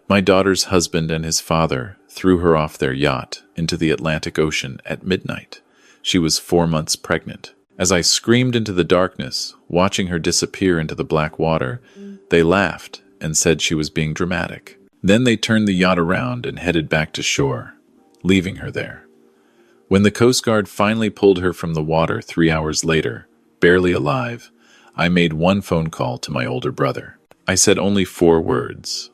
My daughter's husband and his father threw her off their yacht into the Atlantic Ocean at midnight. She was 4 months pregnant. As I screamed into the darkness, watching her disappear into the black water, they laughed and said she was being dramatic. Then they turned the yacht around and headed back to shore, leaving her there. When the Coast Guard finally pulled her from the water 3 hours later, barely alive, I made one phone call to my older brother. I said only 4 words.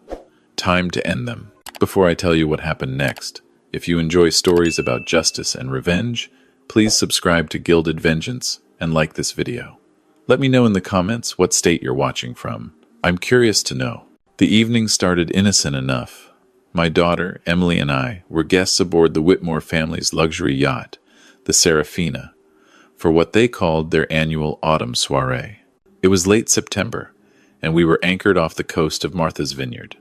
Time to end them. Before I tell you what happened next, if you enjoy stories about justice and revenge, please subscribe to Gilded Vengeance and like this video. Let me know in the comments what state you're watching from. I'm curious to know. The evening started innocent enough. My daughter, Emily, and I were guests aboard the Whitmore family's luxury yacht, the Serafina, for what they called their annual autumn soiree. It was late September, and we were anchored off the coast of Martha's Vineyard.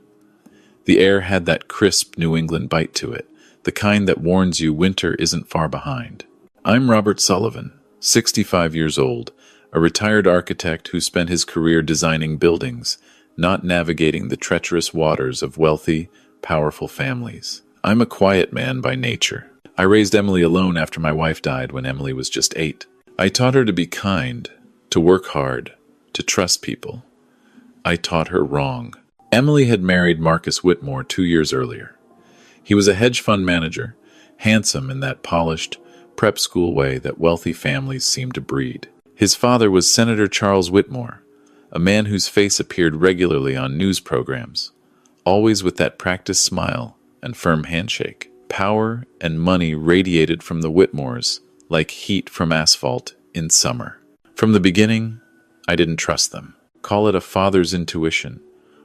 The air had that crisp New England bite to it, the kind that warns you winter isn't far behind. I'm Robert Sullivan, 65 years old, a retired architect who spent his career designing buildings, not navigating the treacherous waters of wealthy, powerful families. I'm a quiet man by nature. I raised Emily alone after my wife died when Emily was just 8. I taught her to be kind, to work hard, to trust people. I taught her wrong. Emily had married Marcus Whitmore 2 years earlier. He was a hedge fund manager, handsome in that polished, prep school way that wealthy families seem to breed. His father was Senator Charles Whitmore, a man whose face appeared regularly on news programs, always with that practiced smile and firm handshake. Power and money radiated from the Whitmores like heat from asphalt in summer. From the beginning, I didn't trust them. Call it a father's intuition,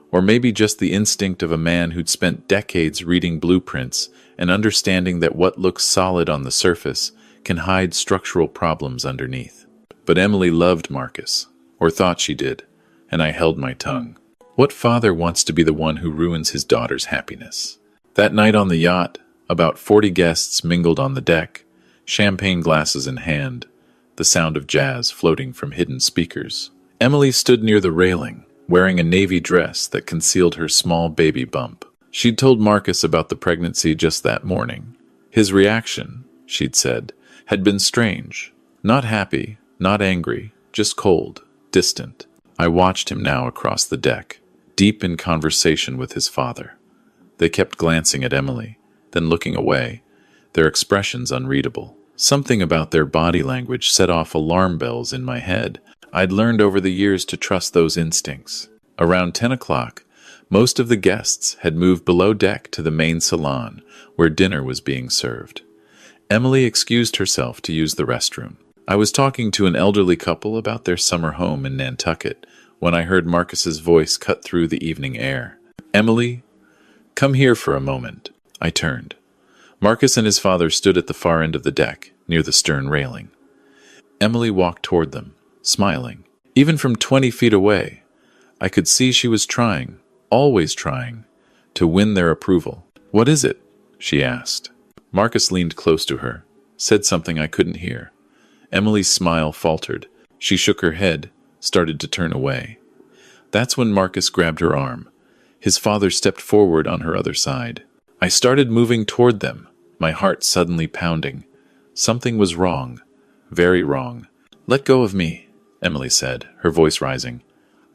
or maybe just the instinct of a man who'd spent decades reading blueprints and understanding that what looks solid on the surface can hide structural problems underneath. But Emily loved Marcus, or thought she did, and I held my tongue. What father wants to be the one who ruins his daughter's happiness? That night on the yacht, about 40 guests mingled on the deck, champagne glasses in hand, the sound of jazz floating from hidden speakers. Emily stood near the railing, wearing a navy dress that concealed her small baby bump. She'd told Marcus about the pregnancy just that morning. His reaction, she'd said, had been strange. Not happy, not angry, just cold, distant. I watched him now across the deck, deep in conversation with his father. They kept glancing at Emily, then looking away, their expressions unreadable. Something about their body language set off alarm bells in my head. I'd learned over the years to trust those instincts. Around 10 o'clock, most of the guests had moved below deck to the main salon, where dinner was being served. Emily excused herself to use the restroom. I was talking to an elderly couple about their summer home in Nantucket when I heard Marcus's voice cut through the evening air. "Emily, come here for a moment." I turned. Marcus and his father stood at the far end of the deck, near the stern railing. Emily walked toward them, smiling. Even from 20 feet away, I could see she was trying, always trying, to win their approval. "What is it?" she asked. Marcus leaned close to her, said something I couldn't hear. Emily's smile faltered. She shook her head, started to turn away. That's when Marcus grabbed her arm. His father stepped forward on her other side. I started moving toward them, my heart suddenly pounding. Something was wrong, very wrong. "Let go of me," Emily said, her voice rising.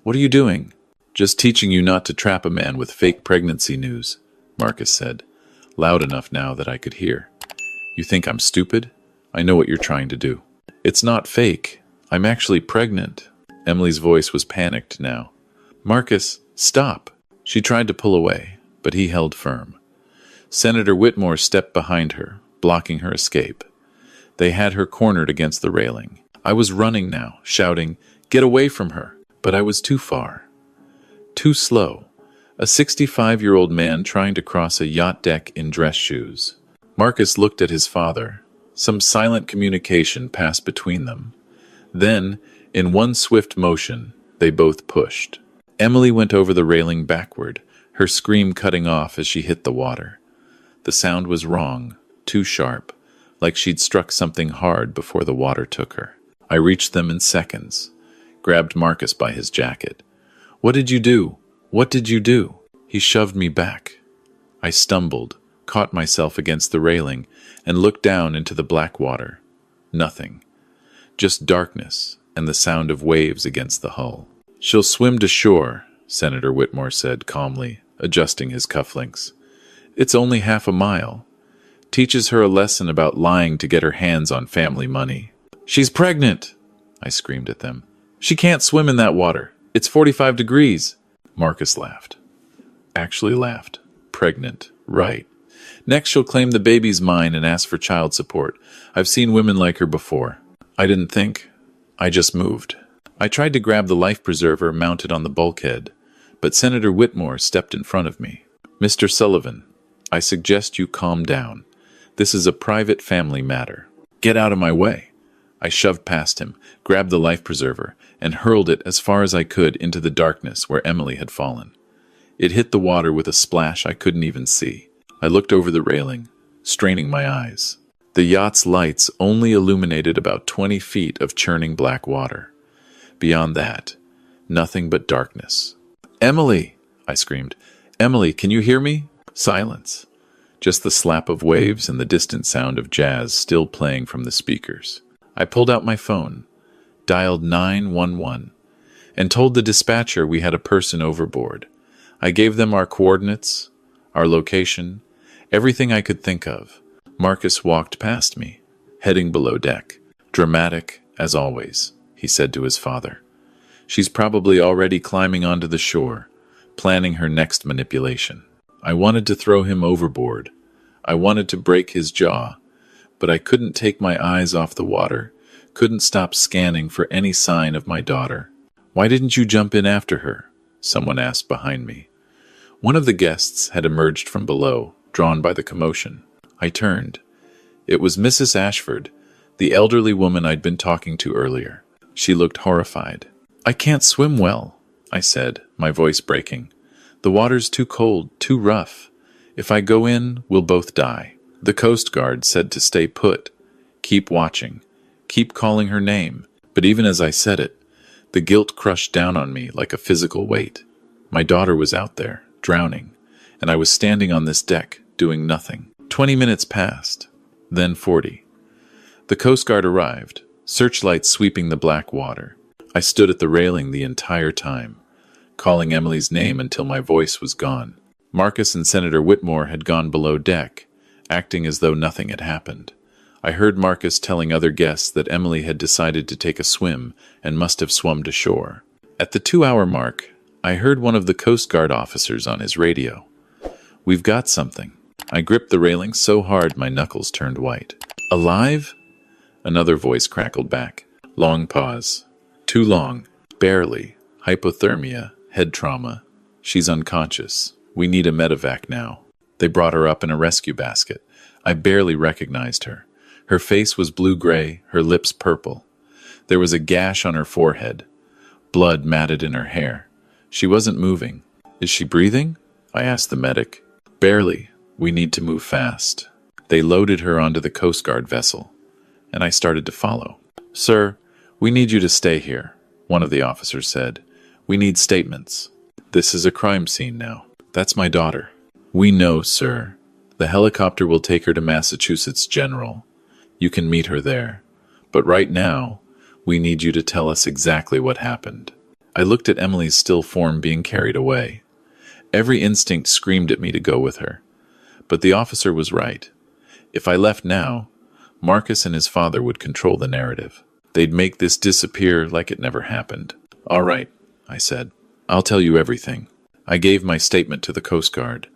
"What are you doing?" "Just teaching you not to trap a man with fake pregnancy news," Marcus said, loud enough now that I could hear. "You think I'm stupid? I know what you're trying to do." "It's not fake. I'm actually pregnant." Emily's voice was panicked now. "Marcus, stop." She tried to pull away, but he held firm. Senator Whitmore stepped behind her, blocking her escape. They had her cornered against the railing. I was running now, shouting, "Get away from her!" But I was too far. Too slow. A 65-year-old man trying to cross a yacht deck in dress shoes. Marcus looked at his father. Some silent communication passed between them. Then, in one swift motion, they both pushed. Emily went over the railing backward, her scream cutting off as she hit the water. The sound was wrong, too sharp, like she'd struck something hard before the water took her. I reached them in seconds, grabbed Marcus by his jacket. "What did you do? What did you do?" He shoved me back, I stumbled, caught myself against the railing, and looked down into the black water. Nothing. Just darkness and the sound of waves against the hull. "She'll swim to shore," Senator Whitmore said calmly, adjusting his cufflinks. "It's only half a mile. Teaches her a lesson about lying to get her hands on family money." "She's pregnant!" I screamed at them. "She can't swim in that water. It's 45 degrees. Marcus laughed. Actually laughed. Pregnant. Right. Next she'll claim the baby's mine and ask for child support. I've seen women like her before. I didn't think. I just moved. I tried to grab the life preserver mounted on the bulkhead, but Senator Whitmore stepped in front of me. "Mr. Sullivan, I suggest you calm down. This is a private family matter. Get out of my way." I shoved past him, grabbed the life preserver, and hurled it as far as I could into the darkness where Emily had fallen. It hit the water with a splash I couldn't even see. I looked over the railing, straining my eyes. The yacht's lights only illuminated about 20 feet of churning black water. Beyond that, nothing but darkness. "Emily!" I screamed. "Emily, can you hear me?" Silence. Just the slap of waves and the distant sound of jazz still playing from the speakers. I pulled out my phone, dialed 911, and told the dispatcher we had a person overboard. I gave them our coordinates, our location, everything I could think of. Marcus walked past me, heading below deck. "Dramatic, as always," he said to his father. "She's probably already climbing onto the shore, planning her next manipulation." I wanted to throw him overboard. I wanted to break his jaw, but I couldn't take my eyes off the water, couldn't stop scanning for any sign of my daughter. "Why didn't you jump in after her?" someone asked behind me. One of the guests had emerged from below, drawn by the commotion. I turned. It was Mrs. Ashford, the elderly woman I'd been talking to earlier. She looked horrified. "I can't swim well," I said, my voice breaking. "The water's too cold, too rough. If I go in, we'll both die." The Coast Guard said to stay put, keep watching, keep calling her name. But even as I said it, the guilt crushed down on me like a physical weight. My daughter was out there, drowning, and I was standing on this deck, doing nothing. 20 minutes passed, then 40. The Coast Guard arrived, searchlights sweeping the black water. I stood at the railing the entire time, calling Emily's name until my voice was gone. Marcus and Senator Whitmore had gone below deck, acting as though nothing had happened. I heard Marcus telling other guests that Emily had decided to take a swim and must have swum to shore. At the 2-hour mark, I heard one of the Coast Guard officers on his radio. "We've got something." I gripped the railing so hard my knuckles turned white. "Alive?" Another voice crackled back. Long pause. Too long. "Barely. Hypothermia. Head trauma. She's unconscious. We need a medevac now." They brought her up in a rescue basket. I barely recognized her. Her face was blue-gray, her lips purple. There was a gash on her forehead. Blood matted in her hair. She wasn't moving. "Is she breathing?" I asked the medic. "Barely. We need to move fast." They loaded her onto the Coast Guard vessel, and I started to follow. "Sir, we need you to stay here," one of the officers said. "We need statements. This is a crime scene now." "That's my daughter." "We know, sir. The helicopter will take her to Massachusetts General. You can meet her there. But right now, we need you to tell us exactly what happened." I looked at Emily's still form being carried away. Every instinct screamed at me to go with her. But the officer was right. If I left now, Marcus and his father would control the narrative. They'd make this disappear like it never happened. "All right," I said. "I'll tell you everything." I gave my statement to the Coast Guard.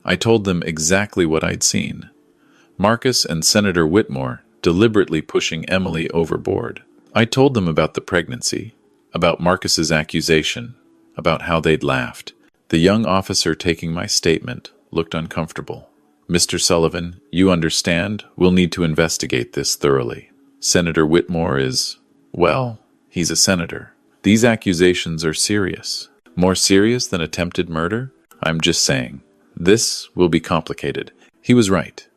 I told them exactly what I'd seen. Marcus and Senator Whitmore deliberately pushing Emily overboard. I told them about the pregnancy, about Marcus's accusation, about how they'd laughed. The young officer taking my statement looked uncomfortable. "Mr. Sullivan, you understand, we'll need to investigate this thoroughly. Senator Whitmore is, well, he's a senator. These accusations are serious. More serious than attempted murder? I'm just saying. This will be complicated." He was right.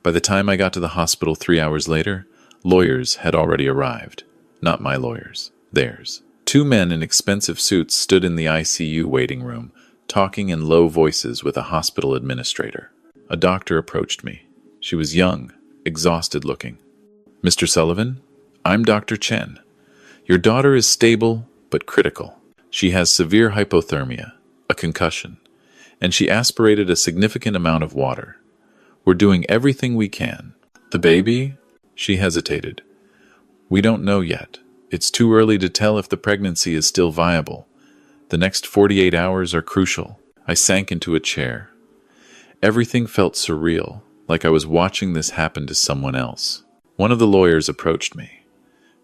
By the time I got to the hospital 3 hours later, lawyers had already arrived. Not my lawyers, theirs. 2 men in expensive suits stood in the ICU waiting room, talking in low voices with a hospital administrator. A doctor approached me. She was young, exhausted looking. "Mr. Sullivan, I'm Dr. Chen. Your daughter is stable but critical. She has severe hypothermia, a concussion, and she aspirated a significant amount of water. We're doing everything we can." "The baby?" She hesitated. "We don't know yet. It's too early to tell if the pregnancy is still viable. The next 48 hours are crucial." I sank into a chair. Everything felt surreal, like I was watching this happen to someone else. One of the lawyers approached me.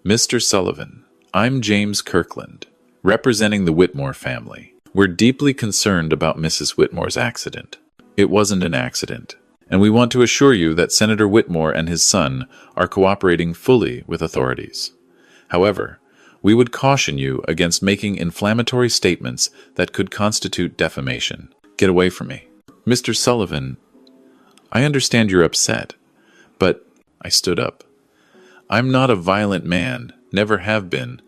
"Mr. Sullivan, I'm James Kirkland, representing the Whitmore family. We're deeply concerned about Mrs. Whitmore's accident. It wasn't an accident, and we want to assure you that Senator Whitmore and his son are cooperating fully with authorities. However, we would caution you against making inflammatory statements that could constitute defamation." "Get away from me." "Mr. Sullivan, I understand you're upset, but—" I stood up. "I'm not a violent man, never have been,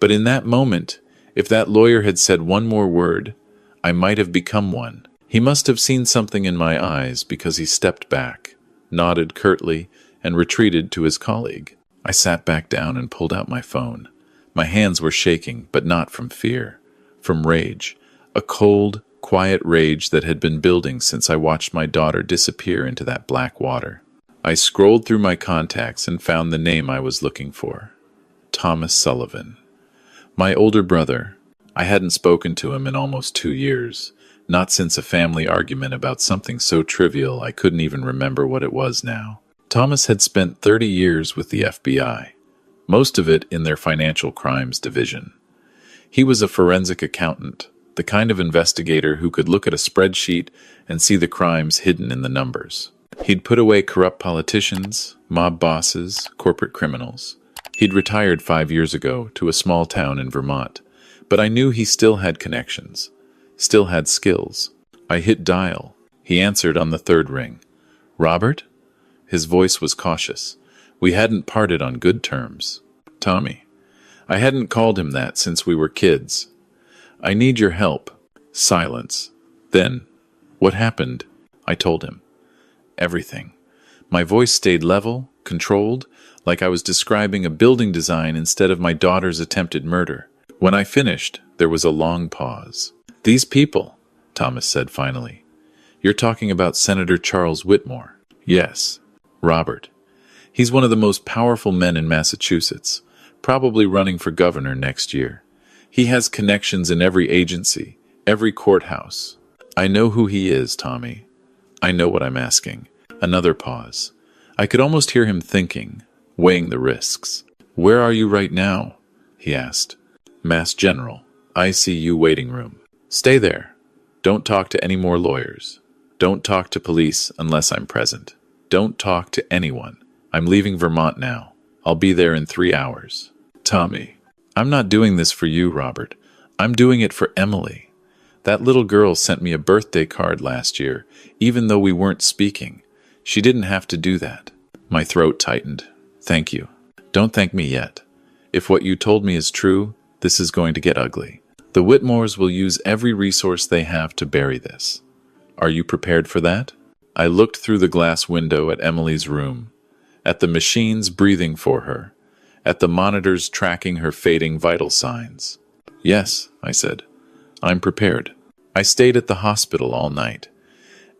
but in that moment, if that lawyer had said one more word, I might have become one." He must have seen something in my eyes because he stepped back, nodded curtly, and retreated to his colleague. I sat back down and pulled out my phone. My hands were shaking, but not from fear, from rage, a cold, quiet rage that had been building since I watched my daughter disappear into that black water. I scrolled through my contacts and found the name I was looking for. Thomas Sullivan. My older brother. I hadn't spoken to him in almost 2 years, not since a family argument about something so trivial I couldn't even remember what it was now. Thomas had spent 30 years with the FBI, most of it in their financial crimes division. He was a forensic accountant, the kind of investigator who could look at a spreadsheet and see the crimes hidden in the numbers. He'd put away corrupt politicians, mob bosses, corporate criminals. He'd retired 5 years ago to a small town in Vermont, but I knew he still had connections, still had skills. I hit dial. He answered on the third ring. "Robert?" His voice was cautious. We hadn't parted on good terms. "Tommy." I hadn't called him that since we were kids. "I need your help." Silence. Then, "What happened?" I told him. Everything. My voice stayed level, controlled, like I was describing a building design instead of my daughter's attempted murder. When I finished, there was a long pause. "These people," Thomas said finally. "You're talking about Senator Charles Whitmore." "Yes." "Robert. He's one of the most powerful men in Massachusetts, probably running for governor next year. He has connections in every agency, every courthouse. I know who he is, Tommy. I know what I'm asking." Another pause. I could almost hear him thinking, weighing the risks. "Where are you right now?" he asked. "Mass General, ICU waiting room." "Stay there. Don't talk to any more lawyers. Don't talk to police unless I'm present. Don't talk to anyone. I'm leaving Vermont now. I'll be there in 3 hours." "Tommy, I'm not doing this for you, Robert. I'm doing it for Emily. That little girl sent me a birthday card last year, even though we weren't speaking. She didn't have to do that." My throat tightened. "Thank you." "Don't thank me yet. If what you told me is true, this is going to get ugly. The Whitmores will use every resource they have to bury this. Are you prepared for that?" I looked through the glass window at Emily's room, at the machines breathing for her, at the monitors tracking her fading vital signs. "Yes," I said. "I'm prepared." I stayed at the hospital all night.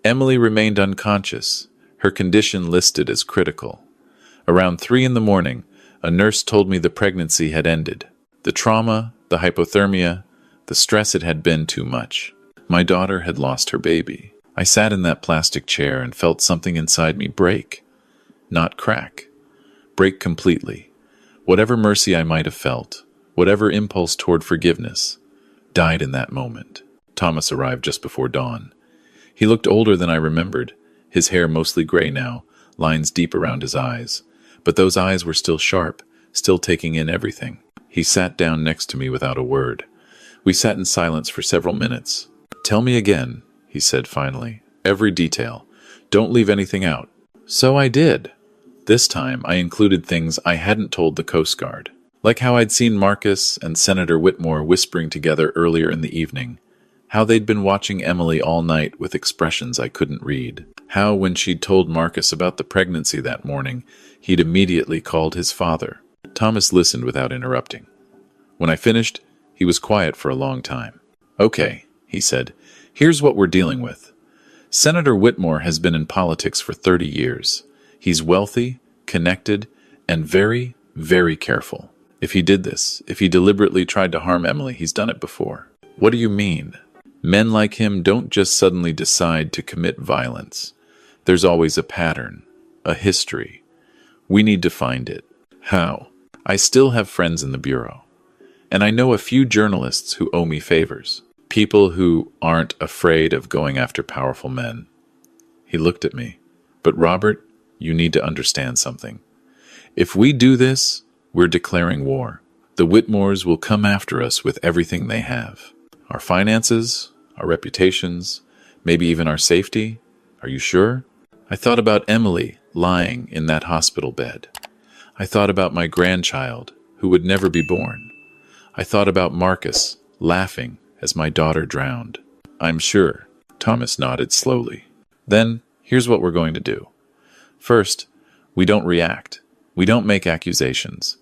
Emily remained unconscious, her condition listed as critical. Around 3 in the morning, a nurse told me the pregnancy had ended. The trauma, the hypothermia, the stress had been too much. My daughter had lost her baby. I sat in that plastic chair and felt something inside me break. Not crack. Break completely. Whatever mercy I might have felt, whatever impulse toward forgiveness, died in that moment. Thomas arrived just before dawn. He looked older than I remembered, his hair mostly gray now, lines deep around his eyes. But those eyes were still sharp, still taking in everything. He sat down next to me without a word. We sat in silence for several minutes. "Tell me again," he said finally. "Every detail. Don't leave anything out." So I did. This time I included things I hadn't told the Coast Guard, like how I'd seen Marcus and Senator Whitmore whispering together earlier in the evening, How they'd been watching Emily all night with expressions I couldn't read. How, when she'd told Marcus about the pregnancy that morning, he'd immediately called his father. Thomas listened without interrupting. When I finished, he was quiet for a long time. "Okay," he said, "here's what we're dealing with. Senator Whitmore has been in politics for 30 years. He's wealthy, connected, and very, very careful. If he did this, if he deliberately tried to harm Emily, he's done it before." "What do you mean?" "Men like him don't just suddenly decide to commit violence. There's always a pattern, a history. We need to find it." "How?" "I still have friends in the Bureau. And I know a few journalists who owe me favors. People who aren't afraid of going after powerful men." He looked at me. "But Robert, you need to understand something. If we do this, we're declaring war. The Whitmores will come after us with everything they have. Our finances, our reputations, maybe even our safety. Are you sure?" I thought about Emily lying in that hospital bed. I thought about my grandchild, who would never be born. I thought about Marcus laughing as my daughter drowned. "I'm sure." Thomas nodded slowly. "Then, here's what we're going to do. First, we don't react. We don't make accusations.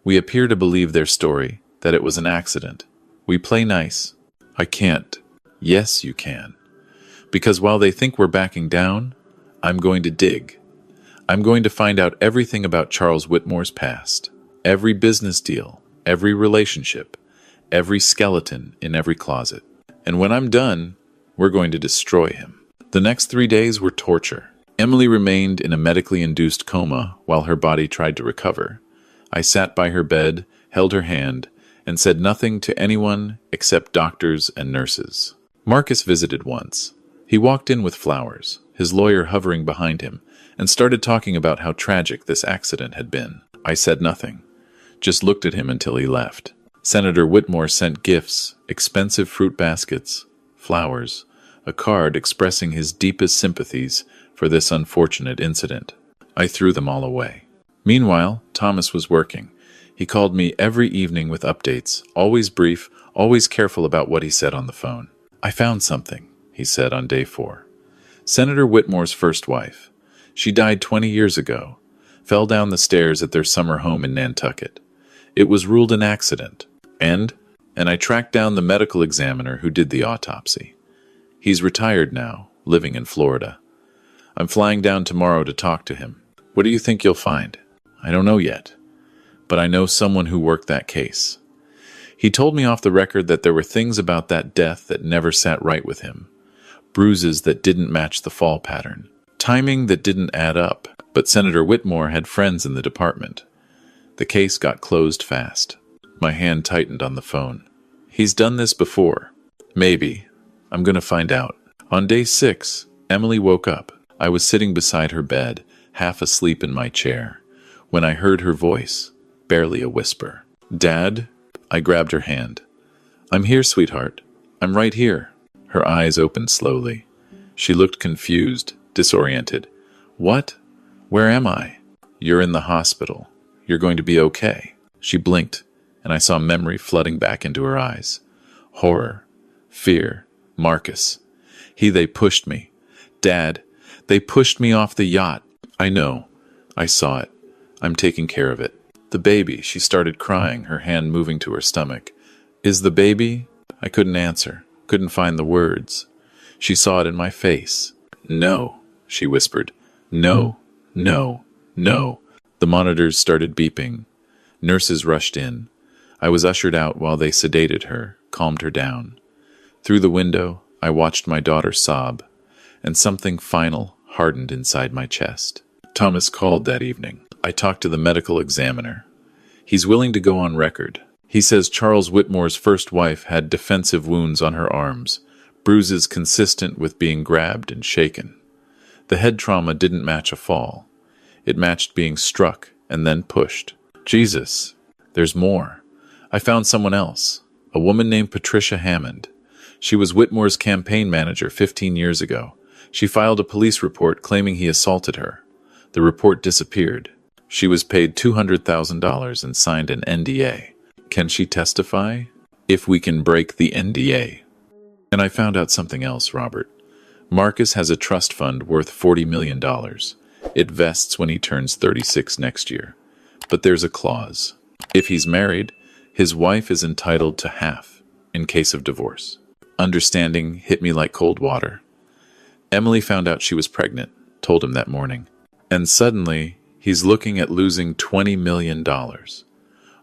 We appear to believe their story, that it was an accident. We play nice." "I can't." "Yes, you can. Because while they think we're backing down, I'm going to dig. I'm going to find out everything about Charles Whitmore's past. Every business deal, every relationship, every skeleton in every closet. And when I'm done, we're going to destroy him." The next 3 days were torture. Emily remained in a medically induced coma while her body tried to recover. I sat by her bed, held her hand, and said nothing to anyone except doctors and nurses. Marcus visited once. He walked in with flowers, his lawyer hovering behind him, and started talking about how tragic this accident had been. I said nothing, just looked at him until he left. Senator Whitmore sent gifts, expensive fruit baskets, flowers, a card expressing his deepest sympathies for this unfortunate incident. I threw them all away. Meanwhile, Thomas was working. He called me every evening with updates, always brief, always careful about what he said on the phone. "I found something," he said on day 4. "Senator Whitmore's first wife. She died 20 years ago, fell down the stairs at their summer home in Nantucket. It was ruled an accident, and I tracked down the medical examiner who did the autopsy. He's retired now, living in Florida. I'm flying down tomorrow to talk to him. What do you think you'll find?" "I don't know yet, but I know someone who worked that case." He told me off the record that there were things about that death that never sat right with him. Bruises that didn't match the fall pattern. Timing that didn't add up. But Senator Whitmore had friends in the department. The case got closed fast. My hand tightened on the phone. "He's done this before." "Maybe. I'm going to find out." On day 6, Emily woke up. I was sitting beside her bed, half asleep in my chair, when I heard her voice, barely a whisper. "Dad?" I grabbed her hand. "I'm here, sweetheart. I'm right here." Her eyes opened slowly. She looked confused, disoriented. "What? Where am I?" "You're in the hospital. You're going to be okay." She blinked, and I saw memory flooding back into her eyes. Horror, fear, Marcus. They pushed me. "Dad, they pushed me off the yacht." "I know. I saw it. I'm taking care of it." "The baby," she started crying, her hand moving to her stomach. "Is the baby?" I couldn't answer, couldn't find the words. She saw it in my face. "No," she whispered. "No, no, no." The monitors started beeping. Nurses rushed in. I was ushered out while they sedated her, calmed her down. Through the window, I watched my daughter sob, and something final hardened inside my chest. Thomas called that evening. I talked to the medical examiner. He's willing to go on record. He says Charles Whitmore's first wife had defensive wounds on her arms, bruises consistent with being grabbed and shaken. The head trauma didn't match a fall. It matched being struck and then pushed. Jesus, there's more. I found someone else, a woman named Patricia Hammond. She was Whitmore's campaign manager 15 years ago. She filed a police report claiming he assaulted her. The report disappeared. She was paid $200,000 and signed an NDA. Can she testify? If we can break the NDA. And I found out something else, Robert. Marcus has a trust fund worth $40 million. It vests when he turns 36 next year. But there's a clause. If he's married, his wife is entitled to half in case of divorce. Understanding hit me like cold water. Emily found out she was pregnant, told him that morning. And suddenly, he's looking at losing $20 million.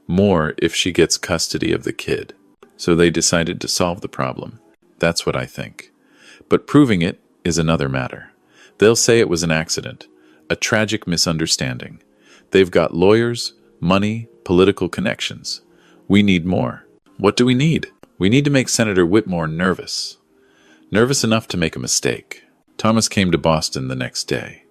More if she gets custody of the kid. So they decided to solve the problem. That's what I think. But proving it is another matter. They'll say it was an accident, a tragic misunderstanding. They've got lawyers, money, political connections. We need more. What do we need? We need to make Senator Whitmore nervous. Nervous enough to make a mistake. Thomas came to Boston the next day.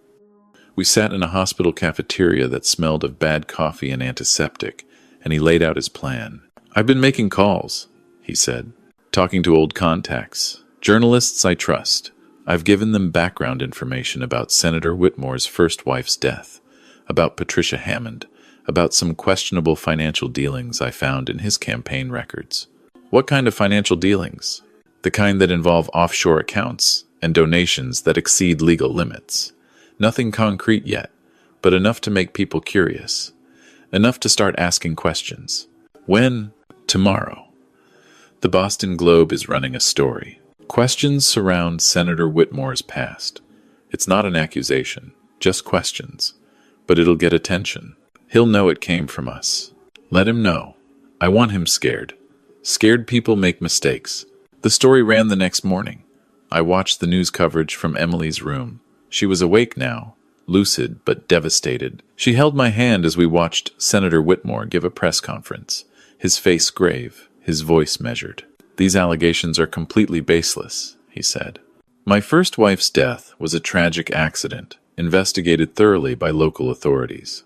We sat in a hospital cafeteria that smelled of bad coffee and antiseptic, and he laid out his plan. I've been making calls, he said, talking to old contacts, journalists I trust. I've given them background information about Senator Whitmore's first wife's death, about Patricia Hammond, about some questionable financial dealings I found in his campaign records. What kind of financial dealings? The kind that involve offshore accounts and donations that exceed legal limits. Nothing concrete yet, but enough to make people curious. Enough to start asking questions. When? Tomorrow. The Boston Globe is running a story. Questions surround Senator Whitmore's past. It's not an accusation, just questions. But it'll get attention. He'll know it came from us. Let him know. I want him scared. Scared people make mistakes. The story ran the next morning. I watched the news coverage from Emily's room. She was awake now, lucid but devastated. She held my hand as we watched Senator Whitmore give a press conference, his face grave, his voice measured. These allegations are completely baseless, he said. My first wife's death was a tragic accident, investigated thoroughly by local authorities.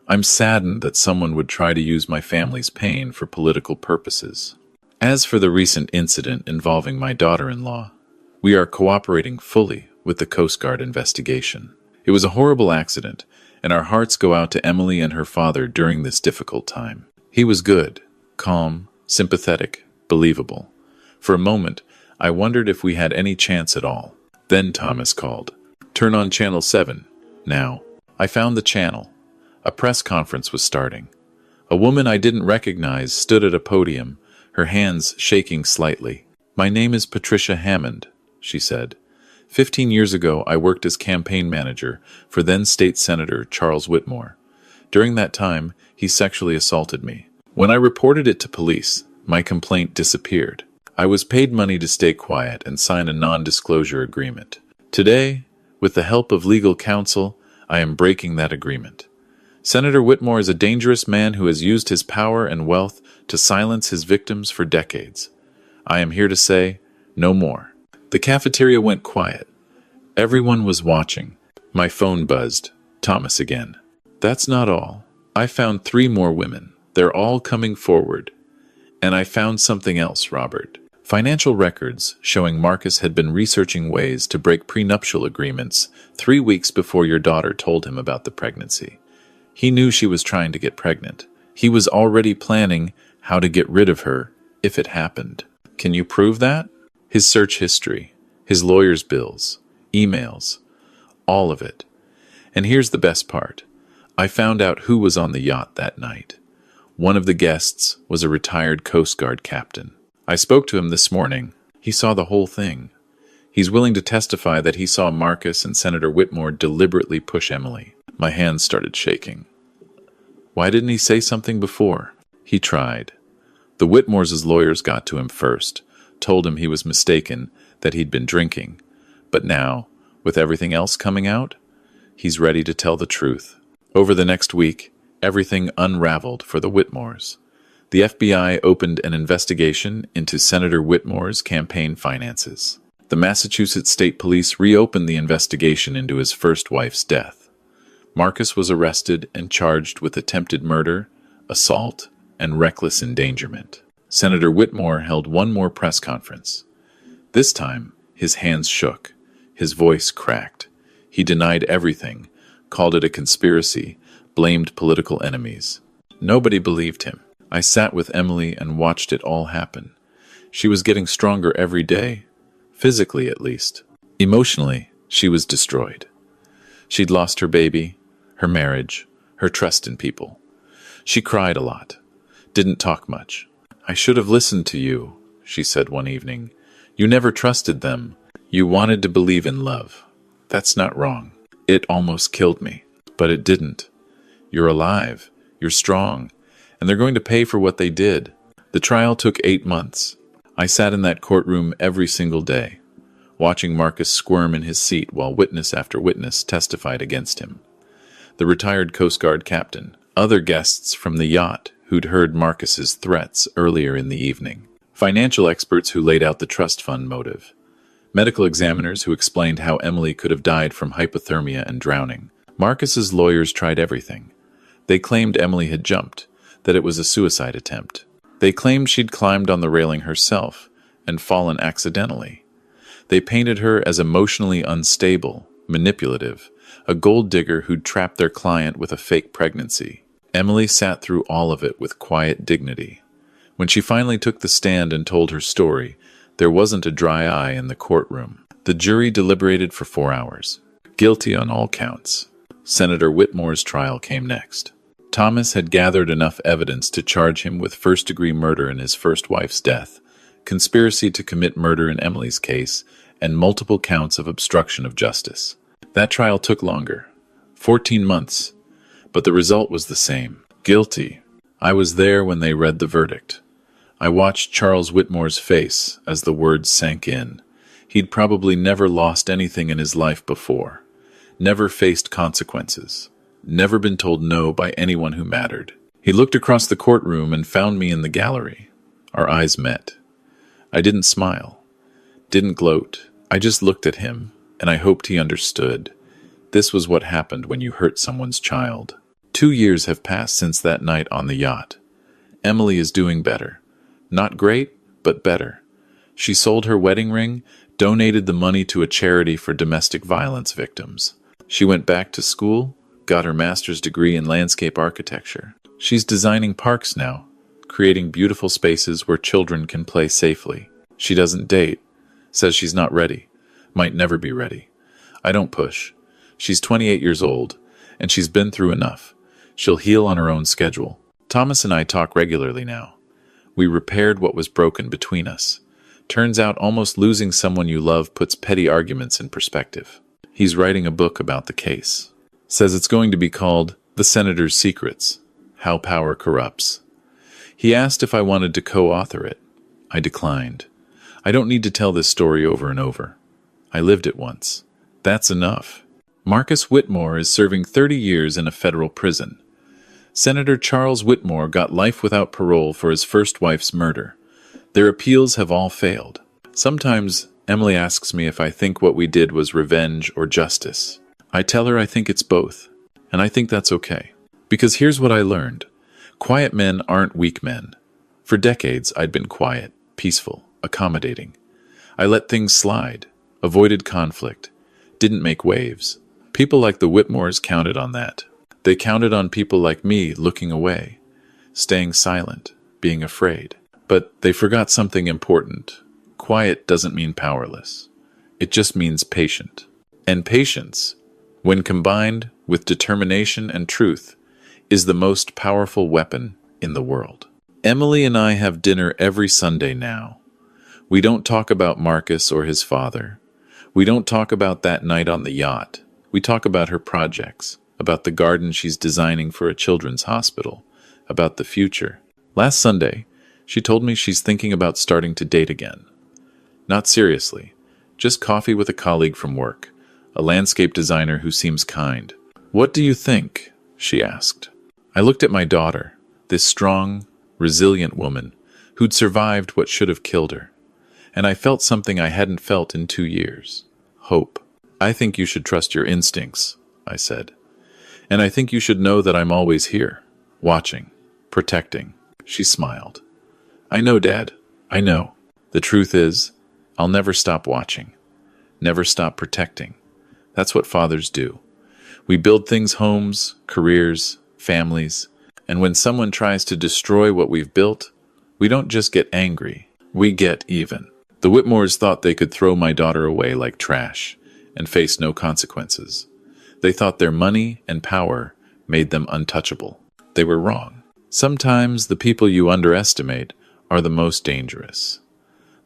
I'm saddened that someone would try to use my family's pain for political purposes. As for the recent incident involving my daughter-in-law, we are cooperating fully with the Coast Guard investigation. It was a horrible accident, and our hearts go out to Emily and her father during this difficult time. He was good, calm, sympathetic, believable. For a moment, I wondered if we had any chance at all. Then Thomas called. Turn on Channel 7. Now. I found the channel. A press conference was starting. A woman I didn't recognize stood at a podium, her hands shaking slightly. My name is Patricia Hammond, she said. 15 years ago, I worked as campaign manager for then State Senator Charles Whitmore. During that time, he sexually assaulted me. When I reported it to police, my complaint disappeared. I was paid money to stay quiet and sign a non-disclosure agreement. Today, with the help of legal counsel, I am breaking that agreement. Senator Whitmore is a dangerous man who has used his power and wealth to silence his victims for decades. I am here to say, no more. The cafeteria went quiet. Everyone was watching. My phone buzzed. Thomas again. That's not all. I found 3 more women. They're all coming forward. And I found something else, Robert. Financial records showing Marcus had been researching ways to break prenuptial agreements 3 weeks before your daughter told him about the pregnancy. He knew she was trying to get pregnant. He was already planning how to get rid of her if it happened. Can you prove that? His search history, his lawyer's bills, emails, all of it. And here's the best part. I found out who was on the yacht that night. One of the guests was a retired Coast Guard captain. I spoke to him this morning. He saw the whole thing. He's willing to testify that he saw Marcus and Senator Whitmore deliberately push Emily. My hands started shaking. Why didn't he say something before? He tried. The Whitmores' lawyers got to him first, told him he was mistaken, that he'd been drinking. But now, with everything else coming out, he's ready to tell the truth. Over the next week, everything unraveled for the Whitmores. The FBI opened an investigation into Senator Whitmore's campaign finances. The Massachusetts State Police reopened the investigation into his first wife's death. Marcus was arrested and charged with attempted murder, assault, and reckless endangerment. Senator Whitmore held one more press conference. This time, his hands shook, his voice cracked. He denied everything, called it a conspiracy, blamed political enemies. Nobody believed him. I sat with Emily and watched it all happen. She was getting stronger every day, physically at least. Emotionally, she was destroyed. She'd lost her baby, her marriage, her trust in people. She cried a lot, didn't talk much. "I should have listened to you," she said one evening. "You never trusted them. You wanted to believe in love. That's not wrong." It almost killed me, but it didn't. You're alive, you're strong, and they're going to pay for what they did. The trial took 8 months. I sat in that courtroom every single day, watching Marcus squirm in his seat while witness after witness testified against him. The retired Coast Guard captain, other guests from the yacht who'd heard Marcus's threats earlier in the evening, financial experts who laid out the trust fund motive, medical examiners who explained how Emily could have died from hypothermia and drowning. Marcus's lawyers tried everything. They claimed Emily had jumped, that it was a suicide attempt. They claimed she'd climbed on the railing herself and fallen accidentally. They painted her as emotionally unstable, manipulative, a gold digger who'd trapped their client with a fake pregnancy. Emily sat through all of it with quiet dignity. When she finally took the stand and told her story, there wasn't a dry eye in the courtroom. The jury deliberated for 4 hours. Guilty on all counts. Senator Whitmore's trial came next. Thomas had gathered enough evidence to charge him with first-degree murder in his first wife's death, conspiracy to commit murder in Emily's case, and multiple counts of obstruction of justice. That trial took longer, 14 months, but the result was the same. Guilty. I was there when they read the verdict. I watched Charles Whitmore's face as the words sank in. He'd probably never lost anything in his life before, never faced consequences, never been told no by anyone who mattered. He looked across the courtroom and found me in the gallery. Our eyes met. I didn't smile, didn't gloat. I just looked at him, and I hoped he understood. This was what happened when you hurt someone's child. 2 years have passed since that night on the yacht. Emily is doing better. Not great, but better. She sold her wedding ring, donated the money to a charity for domestic violence victims. She went back to school, got her master's degree in landscape architecture. She's designing parks now, creating beautiful spaces where children can play safely. She doesn't date, says she's not ready, might never be ready. I don't push. She's 28 years old, and she's been through enough. She'll heal on her own schedule. Thomas and I talk regularly now. We repaired what was broken between us. Turns out almost losing someone you love puts petty arguments in perspective. He's writing a book about the case. Says it's going to be called The Senator's Secrets: How Power Corrupts. He asked if I wanted to co-author it. I declined. I don't need to tell this story over and over. I lived it once. That's enough. Marcus Whitmore is serving 30 years in a federal prison. Senator Charles Whitmore got life without parole for his first wife's murder. Their appeals have all failed. Sometimes Emily asks me if I think what we did was revenge or justice. I tell her I think it's both, and I think that's okay. Because here's what I learned. Quiet men aren't weak men. For decades, I'd been quiet, peaceful, accommodating. I let things slide, avoided conflict, didn't make waves. People like the Whitmores counted on that. They counted on people like me looking away, staying silent, being afraid. But they forgot something important. Quiet doesn't mean powerless. It just means patient. And patience, when combined with determination and truth, is the most powerful weapon in the world. Emily and I have dinner every Sunday now. We don't talk about Marcus or his father. We don't talk about that night on the yacht. We talk about her projects, about the garden she's designing for a children's hospital, about the future. Last Sunday, she told me she's thinking about starting to date again. Not seriously, just coffee with a colleague from work, a landscape designer who seems kind. "What do you think?" she asked. I looked at my daughter, this strong, resilient woman who'd survived what should have killed her, and I felt something I hadn't felt in 2 years. Hope. "I think you should trust your instincts," I said. "And I think you should know that I'm always here, watching, protecting." She smiled. "I know, Dad. I know. The truth is, I'll never stop watching, never stop protecting. That's what fathers do. We build things, homes, careers, families, and when someone tries to destroy what we've built, we don't just get angry. We get even. The Whitmores thought they could throw my daughter away like trash and face no consequences. They thought their money and power made them untouchable. They were wrong. Sometimes the people you underestimate are the most dangerous.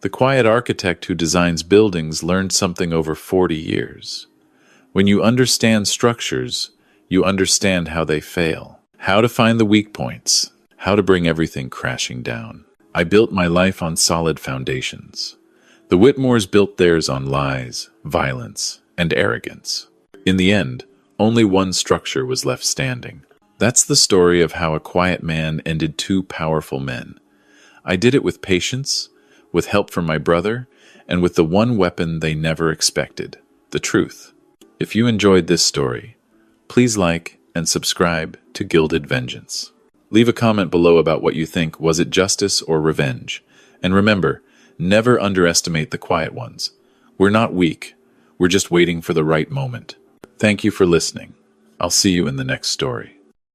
The quiet architect who designs buildings learned something over 40 years. When you understand structures, you understand how they fail, how to find the weak points, how to bring everything crashing down. I built my life on solid foundations. The Whitmores built theirs on lies, violence, and arrogance. In the end, only one structure was left standing. That's the story of how a quiet man ended two powerful men. I did it with patience, with help from my brother, and with the one weapon they never expected, the truth. If you enjoyed this story, please like and subscribe to Gilded Vengeance. Leave a comment below about what you think. Was it justice or revenge? And remember, never underestimate the quiet ones. We're not weak. We're just waiting for the right moment. Thank you for listening. I'll see you in the next story.